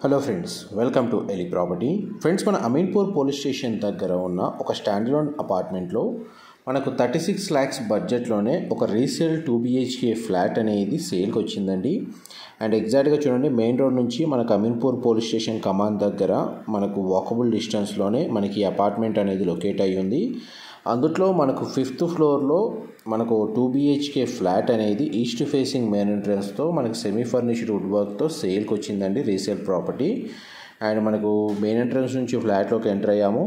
Hello friends, welcome to Eli property. Friends, మన Ameenpur police station దగ్గర ఉన్న ఒక స్టాండ్లోన్ అపార్ట్మెంట్లో మనకు 36 lakhs బడ్జెట్లోనే ఒక రీసేల్ 2 BHK ఫ్లాట్ అనేది సేల్కి వచ్చిందండి. అండ్ ఎగ్జాక్ట్గా చూడండి, మెయిన్ రోడ్ నుంచి మనకు అమీన్పూర్ పోలీస్ స్టేషన్ కమాండ్ దగ్గర మనకు వాకబుల్ డిస్టెన్స్లోనే మనకి ఈ అపార్ట్మెంట్ అనేది లొకేట్ అయ్యి ఉంది. అందులో మనకు 5th ఫ్లోర్లో మనకు 2 BHK ఫ్లాట్ అనేది ఈస్ట్ ఫేసింగ్ మెయిన్ ఎంట్రన్స్తో మనకు సెమీ ఫర్నిష్డ్ వుడ్ వర్క్తో సేల్కి వచ్చిందండి, రీసేల్ ప్రాపర్టీ. అండ్ మనకు మెయిన్ ఎంట్రన్స్ నుంచి ఫ్లాట్లోకి ఎంటర్ అయ్యాము.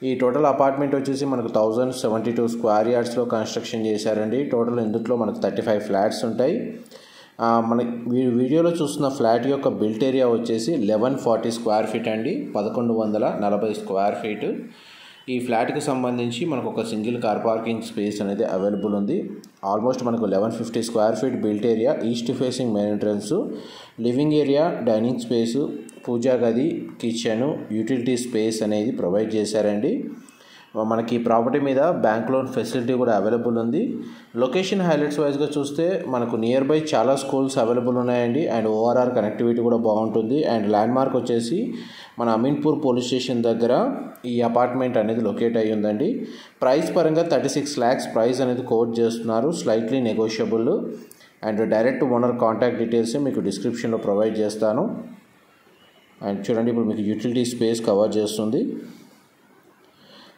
ఈ టోటల్ అపార్ట్మెంట్ వచ్చేసి మనకు 1072 స్క్వేర్ యార్డ్స్లో కన్స్ట్రక్షన్ చేశారండి. టోటల్ ఇందులో మనకు 35 ఫ్లాట్స్ ఉంటాయి. మన వీడియోలో చూస్తున్న ఫ్లాట్ యొక్క బిల్ట్ ఏరియా వచ్చేసి 1140 స్క్వేర్ ఫీట్ అండి, 1140 స్క్వేర్ ఫీట్. ఈ ఫ్లాట్కి సంబంధించి మనకు ఒక సింగిల్ కార్ పార్కింగ్ స్పేస్ అనేది అవైలబుల్ ఉంది. ఆల్మోస్ట్ మనకు 1150 square feet built area, east facing main entrance, living area, dining space, puja గది, కిచెను, యూటిలిటీ స్పేస్ అనేది ప్రొవైడ్ చేశారండి. మనకి ప్రాపర్టీ మీద బ్యాంక్ లోన్ ఫెసిలిటీ కూడా అవైలబుల్ ఉంది. లొకేషన్ హైలైట్స్ వైజ్గా చూస్తే మనకు నియర్ బై చాలా స్కూల్స్ అవైలబుల్ ఉన్నాయండి. అండ్ ఓఆర్ఆర్ కనెక్టివిటీ కూడా బాగుంటుంది. అండ్ ల్యాండ్ మార్క్ వచ్చేసి మన అమీన్పూర్ పోలీస్ స్టేషన్ దగ్గర ఈ అపార్ట్మెంట్ అనేది లొకేట్ అయ్యి ఉందండి. ప్రైస్ పరంగా 36 lakhs ప్రైస్ అనేది కోట్ చేస్తున్నారు, slightly negotiable. And direct owner contact details మీకు డిస్క్రిప్షన్లో ప్రొవైడ్ చేస్తాను. అండ్ చూడండి, ఇప్పుడు మీకు యూటిలిటీ స్పేస్ కవర్ చేస్తుంది.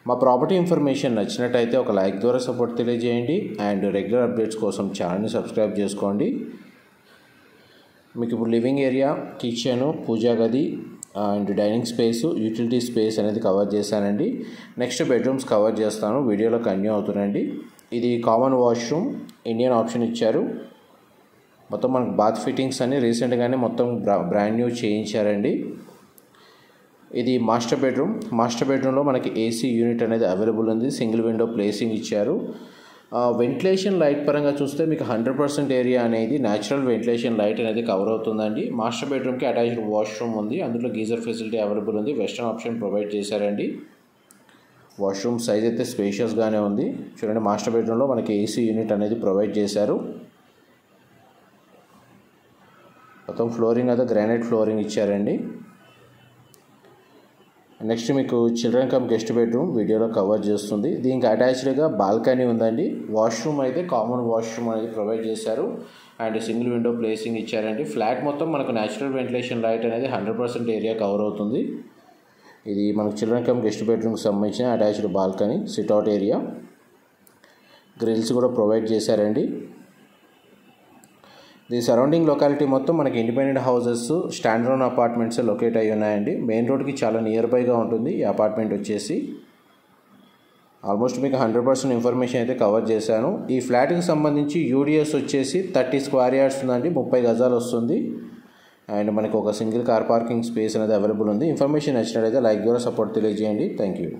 మా ప్రాపర్టీ ఇన్ఫర్మేషన్ నచ్చినట్టయితే ఒక లైక్ ద్వారా సపోర్ట్ తెలియజేయండి. అండ్ రెగ్యులర్ అప్డేట్స్ కోసం ఛానల్ని సబ్స్క్రైబ్ చేసుకోండి. మీకు ఇప్పుడు లివింగ్ ఏరియా, కిచెను, పూజా గది and dining space, utility space అనేది కవర్ చేశానండి. నెక్స్ట్ బెడ్రూమ్స్ కవర్ చేస్తాను, వీడియోలో కంటిన్యూ అవుతుందండి. ఇది కామన్ వాష్రూమ్, ఇండియన్ ఆప్షన్ ఇచ్చారు. మొత్తం మనకు బాత్ ఫిట్టింగ్స్ అన్ని రీసెంట్గానే మొత్తం బ్రాండ్ న్యూ చేయించారండి. ఇది మాస్టర్ బెడ్రూమ్. మాస్టర్ బెడ్రూమ్లో మనకి ఏసీ యూనిట్ అనేది అవైలబుల్ ఉంది, సింగిల్ విండో ప్లేసింగ్ ఇచ్చారు. వెంటిలేషన్ లైట్ పరంగా చూస్తే మీకు 100% ఏరియా అనేది న్యాచురల్ వెంటిలేషన్ లైట్ అనేది కవర్ అవుతుందండి. మాస్టర్ బెడ్రూమ్కి అటాచ్డ్ వాష్రూమ్ ఉంది, అందులో గీజర్ ఫెసిలిటీ అవైలబుల్ ఉంది, వెస్టర్న్ ఆప్షన్ ప్రొవైడ్ చేశారండి. వాష్రూమ్ సైజ్ అయితే స్పేషియస్గానే ఉంది. చూడండి, మాస్టర్ బెడ్రూమ్లో మనకి ఏసీ యూనిట్ అనేది ప్రొవైడ్ చేశారు. మొత్తం ఫ్లోరింగ్ అయితే గ్రానైట్ ఫ్లోరింగ్ ఇచ్చారండి. నెక్స్ట్ మీకు చిల్డ్రన్ కమ్ గెస్ట్ బెడ్రూమ్ వీడియోలో కవర్ చేస్తుంది. దీనికి అటాచ్డ్గా బాల్కనీ ఉందండి. వాష్రూమ్ అయితే కామన్ వాష్రూమ్ అనేది ప్రొవైడ్ చేశారు. అండ్ సింగిల్ విండో ప్లేసింగ్ ఇచ్చారండి. ఫ్లాట్ మొత్తం మనకు న్యాచురల్ వెంటిలేషన్ లైట్ అనేది 100% ఏరియా కవర్ అవుతుంది. ఇది మనకు చిల్డ్రన్ కమ్ గెస్ట్ బెడ్రూమ్కి సంబంధించిన attached balcony, sit out area, grills కూడా ప్రొవైడ్ చేశారండి. ఈ సరౌండింగ్ లొకాలిటీ మొత్తం మనకి independent houses, standalone apartments locate అయ్యి ఉన్నాయండి. మెయిన్ రోడ్కి చాలా నియర్ బైగా ఉంటుంది ఈ అపార్ట్మెంట్ వచ్చేసి. ఆల్మోస్ట్ మీకు 100% ఇన్ఫర్మేషన్ అయితే కవర్ చేశాను. ఈ ఫ్లాట్కి సంబంధించి యూడిఎస్ వచ్చేసి 30 స్క్వేర్ యార్డ్స్ ఉందండి, 30 గజాలు వస్తుంది. అండ్ మనకు ఒక సింగిల్ కార్ పార్కింగ్ స్పేస్ అనేది అవైలబుల్ ఉంది. ఇన్ఫర్మేషన్ నచ్చినట్లయితే లైక్ ద్వారా సపోర్ట్ తెలియజేయండి. Thank you.